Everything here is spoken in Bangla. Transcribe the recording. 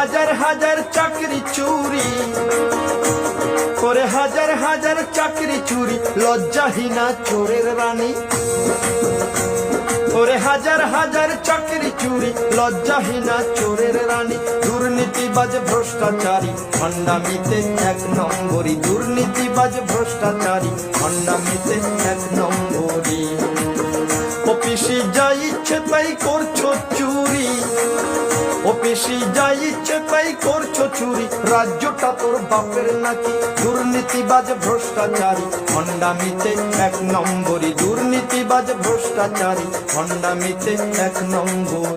হাজার হাজার চাকরি চুরি, করে হাজার হাজার চাকরি চুরি, লজ্জাহীনা চোরের রানী। ওরে হাজার হাজার চাকরি চুরি, লজ্জাহীনা চোরের রানী। দুর্নীতিবাজ ভ্রষ্টাচারী ভণ্ডামিতে এক নম্বরী, দুর্নীতিবাজ ভ্রষ্টাচারী ভণ্ডামিতে এক নম্বরী। অফিসে যা ইচ্ছে তাই করছো চুরি, অফিসে যা ইচ্ছে তাই করছো চুরি, রাজ্যটা তোর বাপের নাকি। দুর্নীতিবাজ ভ্রষ্টাচারী ভণ্ডামিতে এক নম্বরী, দুর্নীতিবাজ ভ্রষ্টাচারী ভণ্ডামিতে এক নম্বর।